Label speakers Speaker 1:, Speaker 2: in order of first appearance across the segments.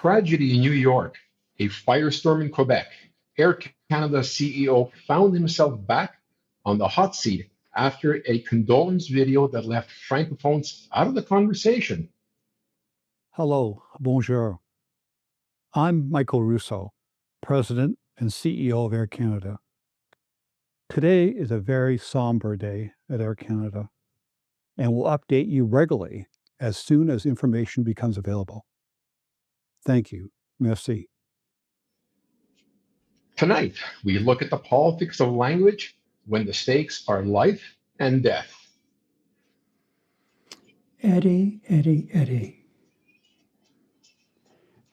Speaker 1: Tragedy in New York, a firestorm in Quebec. Air Canada CEO found himself back on the hot seat after a condolence video that left francophones out of the conversation.
Speaker 2: Hello, bonjour. I'm Michael Russo, President and CEO of Air Canada. Today is a very somber day at Air Canada, and we'll update you regularly as soon as information becomes available. Thank you. Merci.
Speaker 1: Tonight, we look at the politics of language when the stakes are life and death.
Speaker 3: Eddie.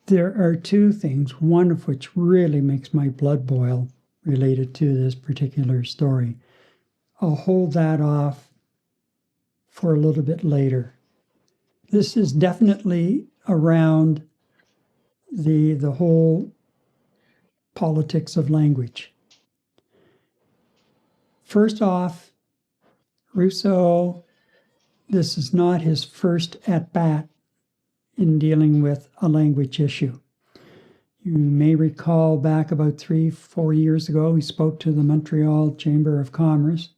Speaker 3: There are two things, one of which really makes my blood boil related to this particular story. I'll hold that off for a little bit later. This is definitely around the whole politics of language. First off, Rousseau, this is not his first at-bat in dealing with a language issue. You may recall back about 3-4 years ago, he spoke to the Montreal Chamber of Commerce,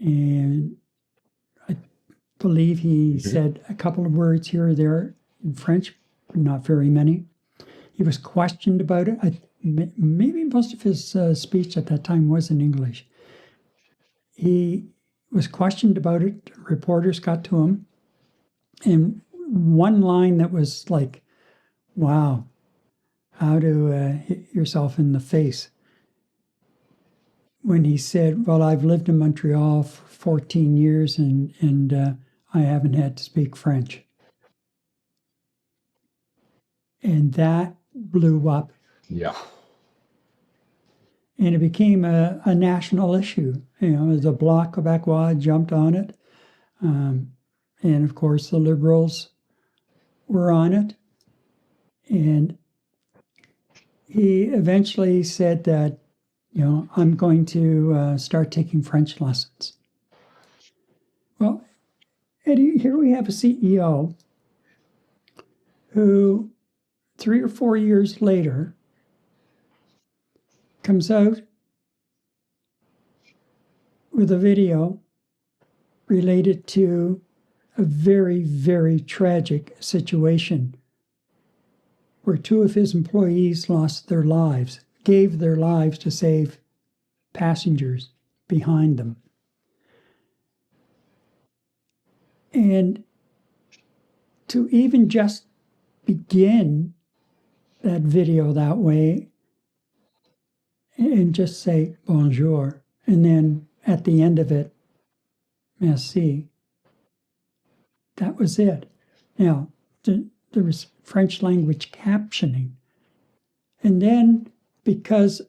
Speaker 3: and I believe he said a couple of words here or there in French, but not very many. He was questioned about it. Maybe most of his speech at that time was in English. He was questioned about it. Reporters got to him. And one line that was like, wow, how to hit yourself in the face. When he said, well, I've lived in Montreal for 14 years and I haven't had to speak French. And that blew up.
Speaker 1: Yeah.
Speaker 3: And it became a national issue. You know, the Bloc Québécois jumped on it. And of course, the Liberals were on it. And he eventually said that, you know, I'm going to start taking French lessons. Well, Eddie, here we have a CEO who 3 or 4 years later comes out with a video related to a very, very tragic situation where 2 of his employees lost their lives, gave their lives to save passengers behind them. And to even just begin that video that way and just say bonjour, and then at the end of it, merci. That was it. Now, there was French language captioning. And then, because,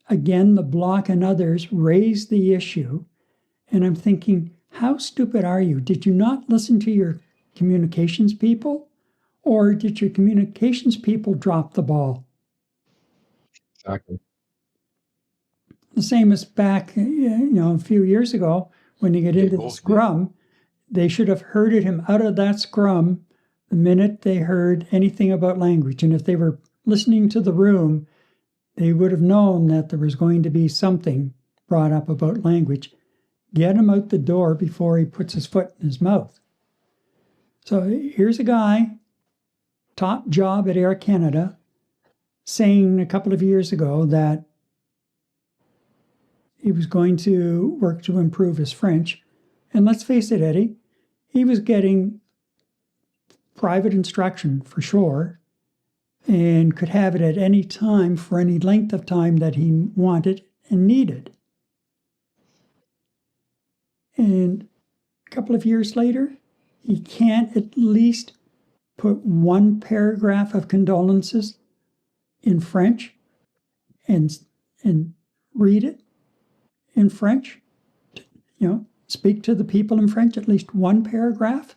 Speaker 3: again, the Bloc and others raised the issue, and I'm thinking, how stupid are you? Did you not listen to your communications people? Or did your communications people drop the ball?
Speaker 1: Exactly.
Speaker 3: The same as back, a few years ago, when you get into the scrum, they should have herded him out of that scrum the minute they heard anything about language. And if they were listening to the room, they would have known that there was going to be something brought up about language. Get him out the door before he puts his foot in his mouth. So here's a guy, top job at Air Canada, saying a couple of years ago that he was going to work to improve his French. And let's face it, Eddie, he was getting private instruction for sure and could have it at any time for any length of time that he wanted and needed. And a couple of years later, he can't at least put one paragraph of condolences in French and read it in French, speak to the people in French, at least one paragraph.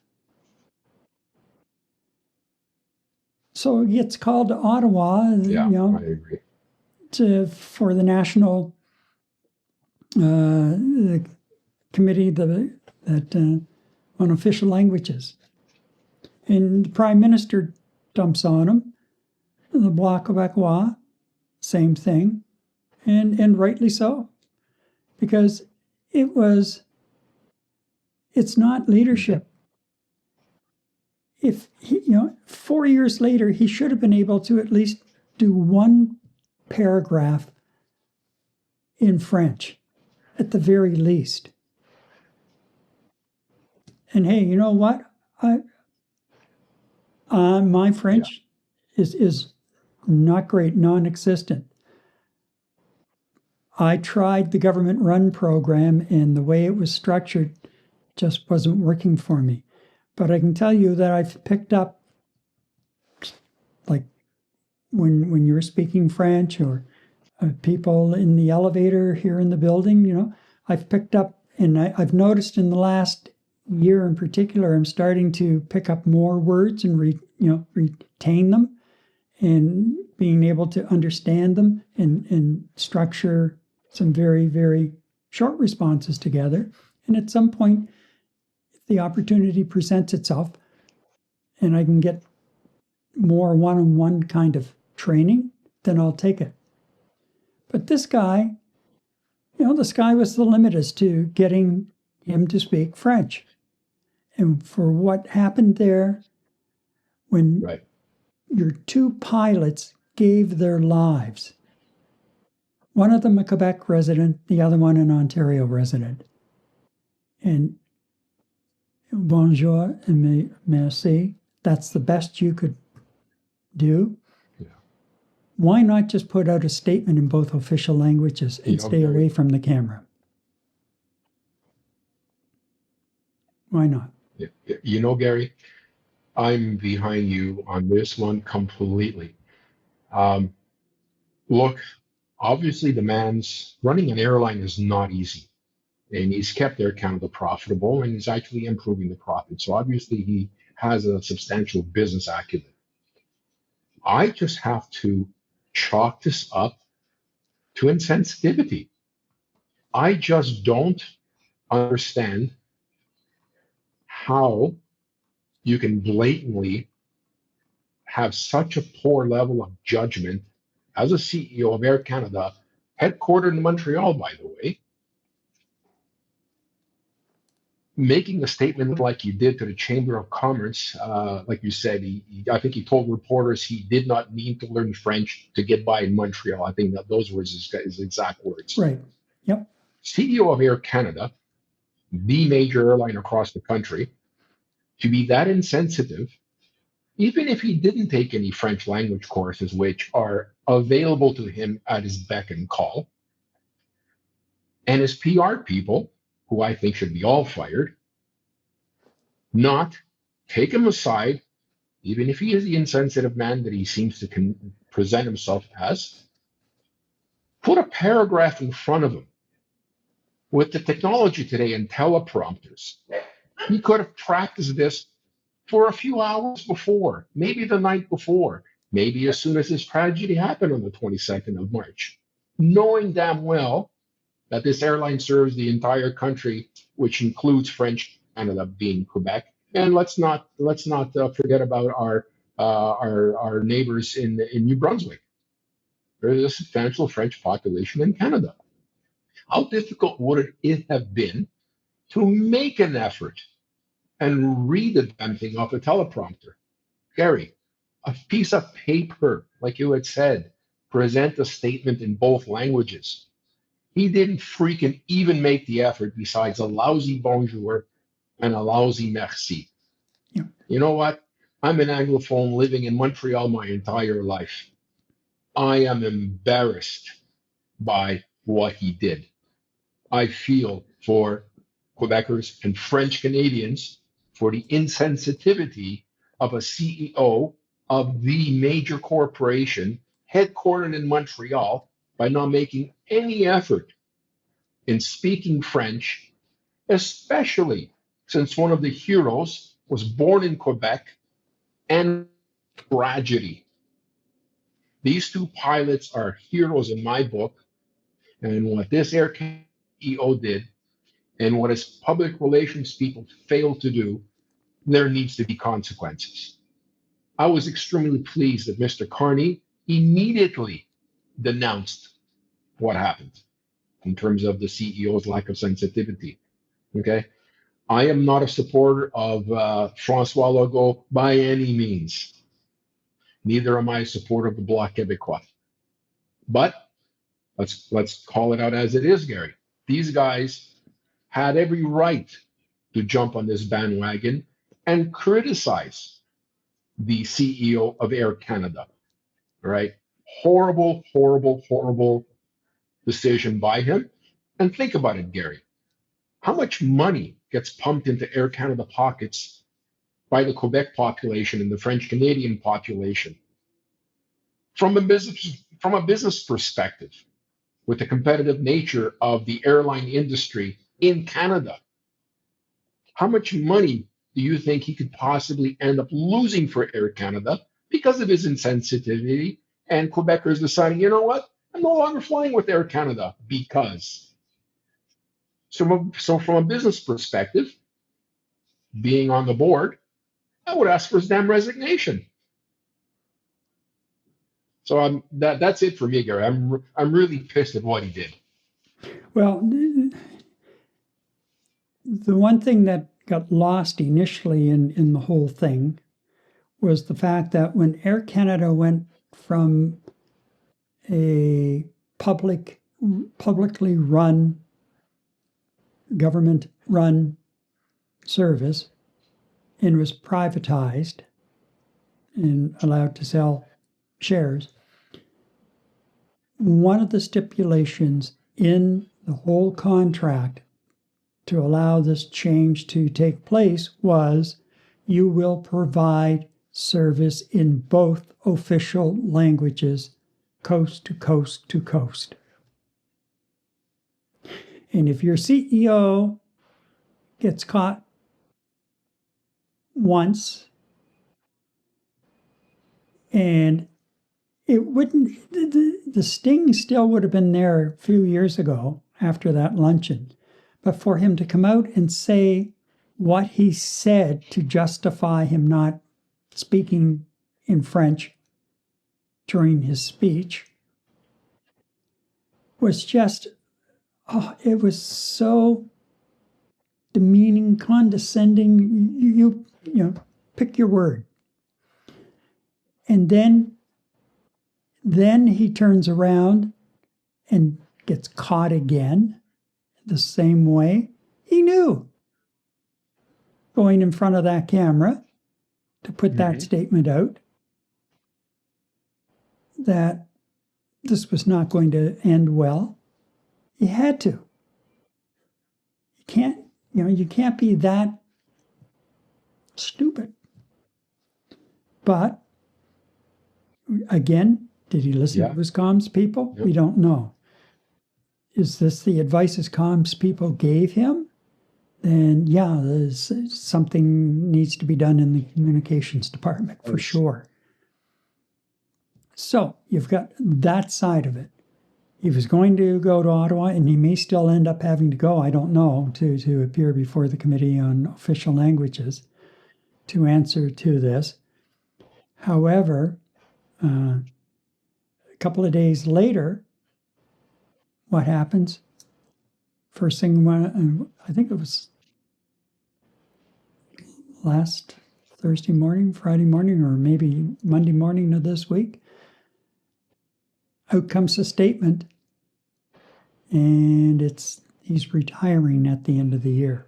Speaker 3: So he gets called to Ottawa,
Speaker 1: I agree.
Speaker 3: For the national committee that on official languages. And the Prime Minister dumps on him the Bloc Québécois, same thing, and rightly so, because it's not leadership. If 4 years later, he should have been able to at least do one paragraph in French, at the very least. And hey, you know what? My French is not great, non-existent. I tried the government-run program, and the way it was structured just wasn't working for me. But I can tell you that I've picked up, like when you're speaking French, or people in the elevator here in the building, I've picked up, and I've noticed in the last year in particular, I'm starting to pick up more words and retain them, and being able to understand them and structure some very, very short responses together. And at some point, if the opportunity presents itself and I can get more one-on-one kind of training, then I'll take it. But this guy, the sky was the limit as to getting him to speak French. And for what happened there, when your two pilots gave their lives, one of them a Quebec resident, the other one an Ontario resident, and bonjour and merci, that's the best you could do. Yeah. Why not just put out a statement in both official languages and stay away from the camera? Why not?
Speaker 1: Gary, I'm behind you on this one completely. Look, obviously the man's running an airline is not easy, and he's kept Air Canada profitable, and he's actually improving the profit. So obviously he has a substantial business acumen. I just have to chalk this up to insensitivity. I just don't understand how you can blatantly have such a poor level of judgment as a CEO of Air Canada, headquartered in Montreal, by the way, making a statement like you did to the Chamber of Commerce. Like you said, I think he told reporters he did not mean to learn French to get by in Montreal. I think that those were his exact words.
Speaker 3: Right. Yep.
Speaker 1: CEO of Air Canada, the major airline across the country, to be that insensitive, even if he didn't take any French language courses, which are available to him at his beck and call, and his PR people, who I think should be all fired, not take him aside, even if he is the insensitive man that he seems to present himself as, put a paragraph in front of him. With the technology today and teleprompters, he could have practiced this for a few hours before, maybe the night before, maybe as soon as this tragedy happened on the 22nd of March, knowing damn well that this airline serves the entire country, which includes French Canada being Quebec. And let's not forget about our neighbors in New Brunswick. There is a substantial French population in Canada. How difficult would it have been to make an effort and read the damn thing off a teleprompter? Gary, a piece of paper, like you had said, present a statement in both languages. He didn't freaking even make the effort besides a lousy bonjour and a lousy merci.
Speaker 3: Yeah.
Speaker 1: You know what? I'm an Anglophone living in Montreal my entire life. I am embarrassed by what he did. I feel for Quebecers and French Canadians for the insensitivity of a CEO of the major corporation headquartered in Montreal by not making any effort in speaking French, especially since one of the heroes was born in Quebec and tragedy. These two pilots are heroes in my book, and what this Air Canada CEO did and what his public relations people failed to do, there needs to be consequences. I was extremely pleased that Mr. Carney immediately denounced what happened in terms of the CEO's lack of sensitivity. Okay. I am not a supporter of Francois Legault by any means. Neither am I a supporter of the Bloc Québécois. But let's call it out as it is, Gary. These guys had every right to jump on this bandwagon and criticize the CEO of Air Canada. Right? Horrible, horrible, horrible decision by him. And think about it, Gary. How much money gets pumped into Air Canada pockets by the Quebec population and the French Canadian population? From a business perspective, with the competitive nature of the airline industry in Canada, how much money do you think he could possibly end up losing for Air Canada because of his insensitivity and Quebecers deciding, you know what, I'm no longer flying with Air Canada because. So from a business perspective, being on the board, I would ask for his damn resignation. So that's it for me, Gary. I'm really pissed at what he did.
Speaker 3: Well, the one thing that got lost initially in the whole thing was the fact that when Air Canada went from a publicly run, government-run service and was privatized and allowed to sell shares, one of the stipulations in the whole contract to allow this change to take place was you will provide service in both official languages, coast to coast to coast. And if your CEO gets caught once, and it wouldn't, the sting still would have been there a few years ago after that luncheon. But for him to come out and say what he said to justify him not speaking in French during his speech was just, it was so demeaning, condescending. You know, pick your word. And then he turns around and gets caught again the same way. He knew going in front of that camera to put that statement out that this was not going to end well. He had to. You can't be that stupid. But again, did he listen to his comms people? Yep. We don't know. Is this the advice his comms people gave him? Then there's something needs to be done in the communications department for sure. So you've got that side of it. He was going to go to Ottawa, and he may still end up having to go, I don't know, to appear before the Committee on Official Languages to answer to this. However, a couple of days later, what happens? First thing, I think it was last Thursday morning, Friday morning, or maybe Monday morning of this week, out comes a statement, and he's retiring at the end of the year.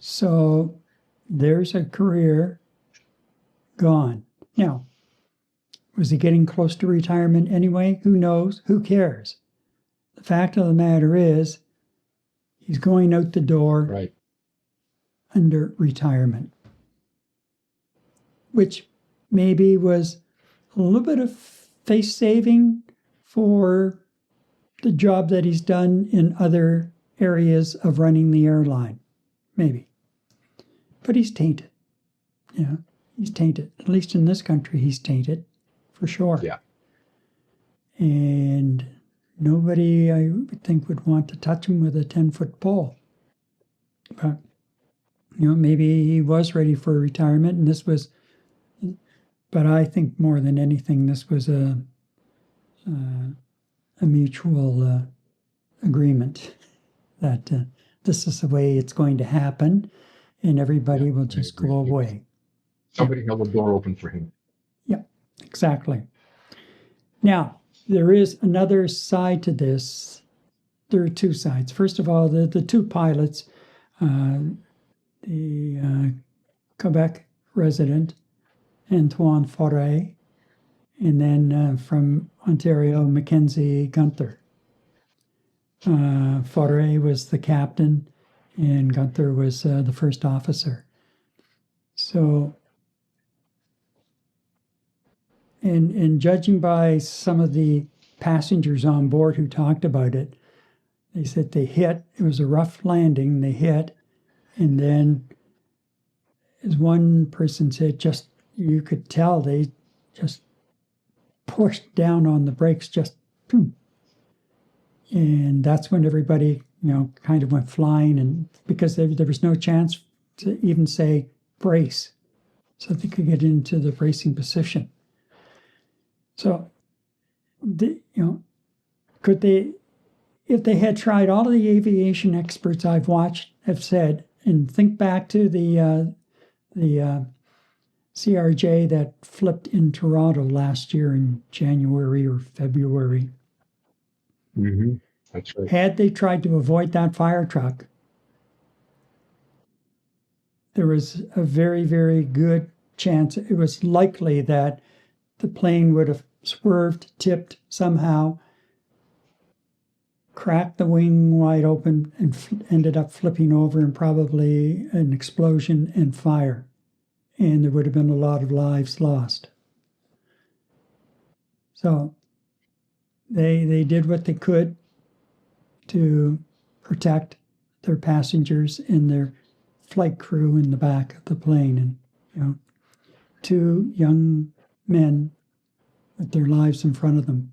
Speaker 3: So there's a career gone. Now, was he getting close to retirement anyway? Who knows? Who cares? The fact of the matter is, he's going out the door under retirement, which maybe was a little bit of face saving for the job that he's done in other areas of running the airline. Maybe. But he's tainted. Yeah, he's tainted. At least in this country, he's tainted, for sure. Yeah. And nobody, I would think, would want to touch him with a 10-foot pole. But maybe he was ready for retirement, and this was. But I think more than anything, this was a mutual agreement that this is the way it's going to happen, and everybody will just go away.
Speaker 1: Somebody held the door open for him.
Speaker 3: Yeah, exactly. Now, there is another side to this. There are two sides. First of all, the two pilots, the Quebec resident, Antoine Forêt, and then from Ontario, Mackenzie Gunther. Forêt was the captain, and Gunther was the first officer. So, and judging by some of the passengers on board who talked about it, they said they hit, it was a rough landing, they hit, and then, as one person said, just you could tell they just pushed down on the brakes, just boom. And that's when everybody, kind of went flying, and because there was no chance to even say brace, so they could get into the bracing position. So, could they, if they had tried, all of the aviation experts I've watched have said, and think back to the CRJ that flipped in Toronto last year in January or February.
Speaker 1: Mm-hmm. That's right.
Speaker 3: Had they tried to avoid that fire truck, there was a very, very good chance, it was likely that the plane would have swerved, tipped somehow, cracked the wing wide open, and ended up flipping over, and probably an explosion and fire. And there would have been a lot of lives lost. So they did what they could to protect their passengers and their flight crew in the back of the plane. And, two young men with their lives in front of them,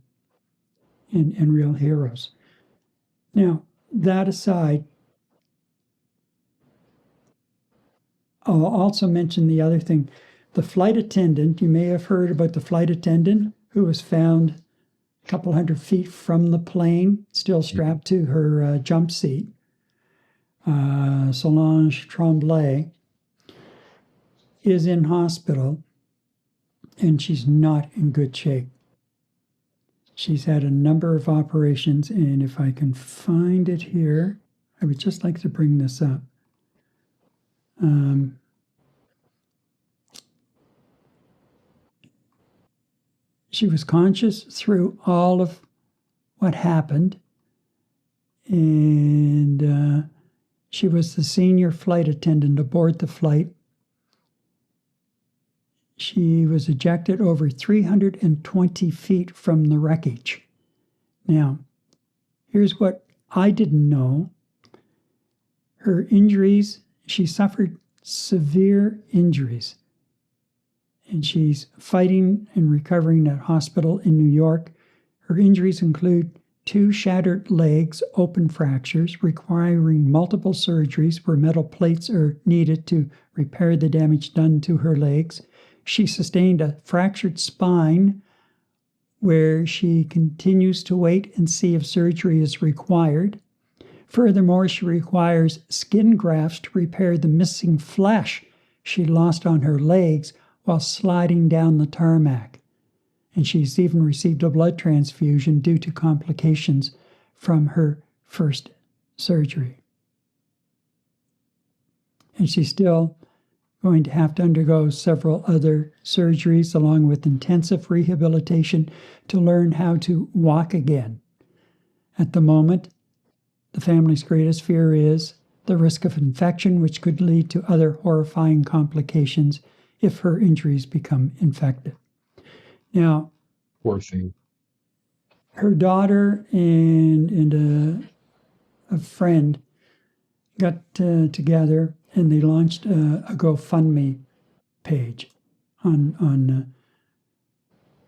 Speaker 3: and real heroes. Now, that aside, I'll also mention the other thing. The flight attendant, you may have heard about the flight attendant who was found a couple hundred feet from the plane, still strapped to her jump seat. Solange Tremblay is in hospital, and she's not in good shape. She's had a number of operations, and if I can find it here, I would just like to bring this up. She was conscious through all of what happened, and she was the senior flight attendant aboard the flight. She was ejected over 320 feet from the wreckage. Now, here's what I didn't know. Her injuries, she suffered severe injuries, and she's fighting and recovering at hospital in New York. Her injuries include 2 shattered legs, open fractures, requiring multiple surgeries where metal plates are needed to repair the damage done to her legs. She sustained a fractured spine where she continues to wait and see if surgery is required. Furthermore, she requires skin grafts to repair the missing flesh she lost on her legs while sliding down the tarmac. And she's even received a blood transfusion due to complications from her first surgery. And she's still going to have to undergo several other surgeries along with intensive rehabilitation to learn how to walk again. At the moment, the family's greatest fear is the risk of infection, which could lead to other horrifying complications if her injuries become infected. Now,
Speaker 1: Poor thing.
Speaker 3: Her daughter and a friend got together, and they launched a GoFundMe page on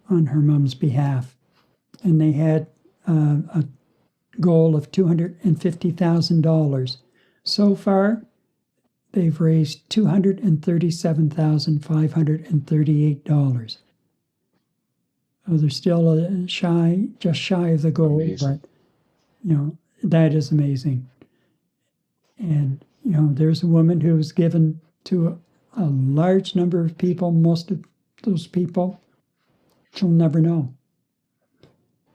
Speaker 3: her mom's behalf, and they had a goal of $250,000. So far, they've raised $237,538. So they're still just shy of the goal,
Speaker 1: Amazing.
Speaker 3: but that is amazing. And there's a woman who was given to a large number of people. Most of those people she'll never know.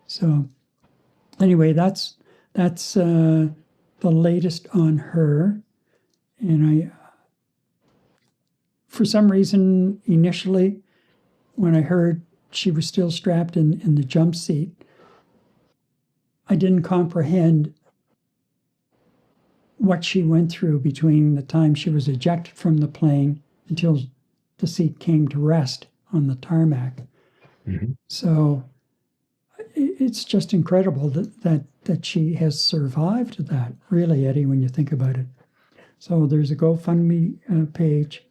Speaker 3: So anyway, that's the latest on her. And for some reason, initially, when I heard she was still strapped in the jump seat, I didn't comprehend what she went through between the time she was ejected from the plane until the seat came to rest on the tarmac.
Speaker 1: Mm-hmm.
Speaker 3: So it's just incredible that she has survived that, really, Eddie, when you think about it. So there's a GoFundMe page,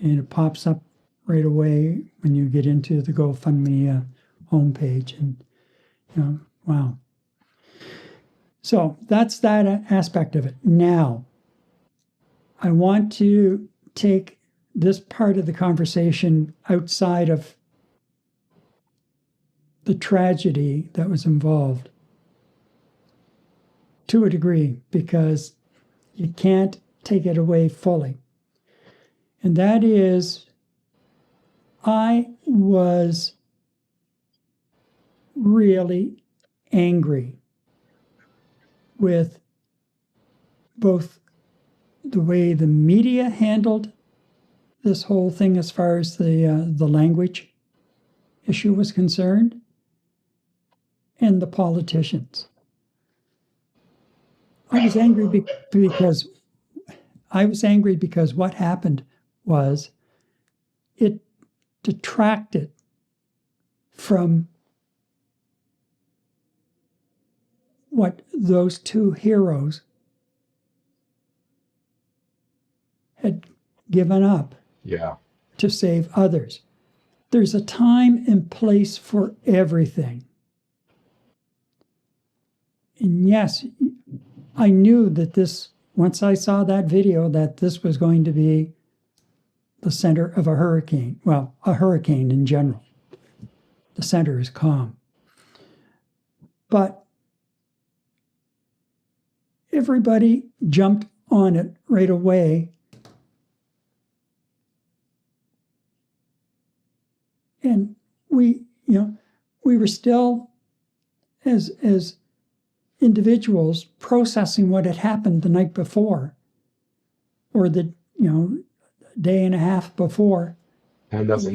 Speaker 3: and it pops up right away when you get into the GoFundMe homepage. And, wow. So that's that aspect of it. Now, I want to take this part of the conversation outside of the tragedy that was involved to a degree, because you can't take it away fully. And that is, I was really angry with both the way the media handled this whole thing as far as the language issue was concerned, and the politicians. I was angry because what happened was it detracted from what those two heroes had given up to save others. There's a time and place for everything. And yes, I knew that once I saw that video, that this was going to be the center of a hurricane. Well, a hurricane in general. The center is calm. But everybody jumped on it right away. And we were still, as individuals, processing what had happened the night before, or the day and a half before.
Speaker 1: And that's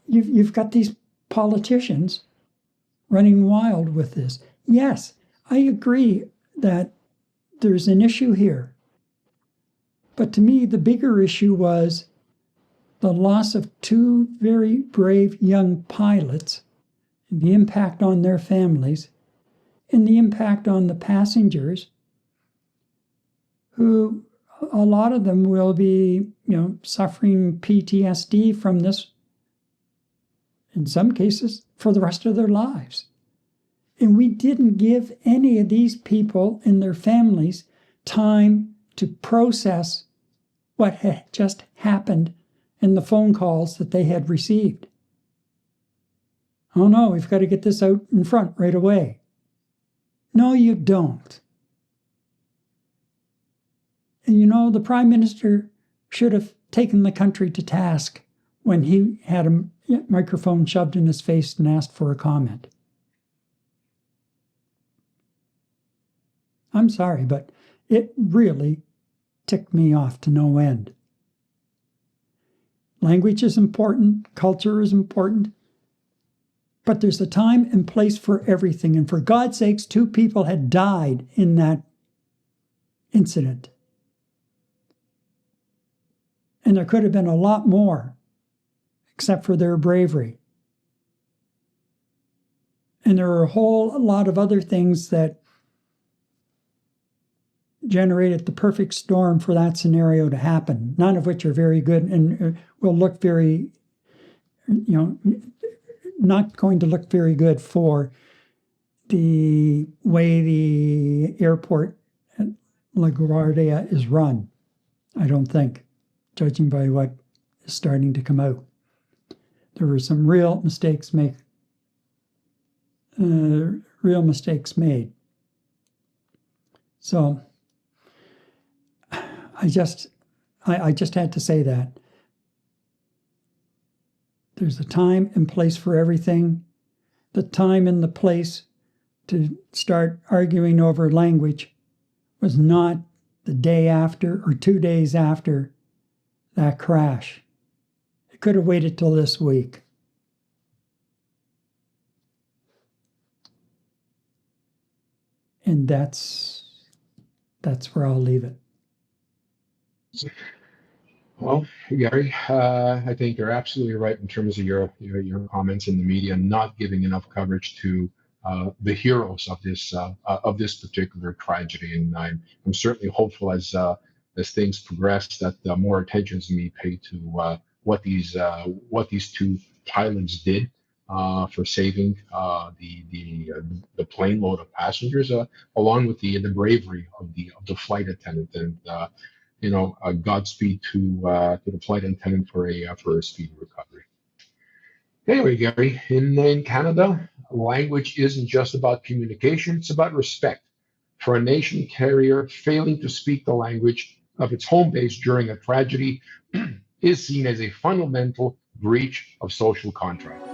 Speaker 3: you've got these politicians running wild with this. Yes, I agree that there's an issue here. But to me, the bigger issue was the loss of two very brave young pilots, and the impact on their families, and the impact on the passengers, who a lot of them will be, suffering PTSD from this, in some cases, for the rest of their lives. And we didn't give any of these people and their families time to process what had just happened and the phone calls that they had received. Oh no, we've got to get this out in front right away. No, you don't. And the Prime Minister should have taken the country to task when he had a microphone shoved in his face and asked for a comment. I'm sorry, but it really ticked me off to no end. Language is important, culture is important, but there's a time and place for everything. And for God's sakes, 2 people had died in that incident. And there could have been a lot more, except for their bravery. And there are a whole lot of other things that generated the perfect storm for that scenario to happen, none of which are very good and will look very, not going to look very good for the way the airport at LaGuardia is run. I don't think, judging by what is starting to come out. There were some real mistakes made. So I just had to say that. There's a time and place for everything. The time and the place to start arguing over language was not the day after or 2 days after that crash. It could have waited till this week. And that's where I'll leave it.
Speaker 1: Well, Gary, I think you're absolutely right in terms of your comments in the media not giving enough coverage to the heroes of this particular tragedy, and I'm certainly hopeful as things progress that more attention is going to be paid to what these two pilots did for saving the plane load of passengers, along with the bravery of the flight attendant, and Godspeed to the flight attendant for a speedy recovery. Anyway, Gary, in Canada, language isn't just about communication; it's about respect. For a nation carrier, failing to speak the language of its home base during a tragedy is seen as a fundamental breach of social contract.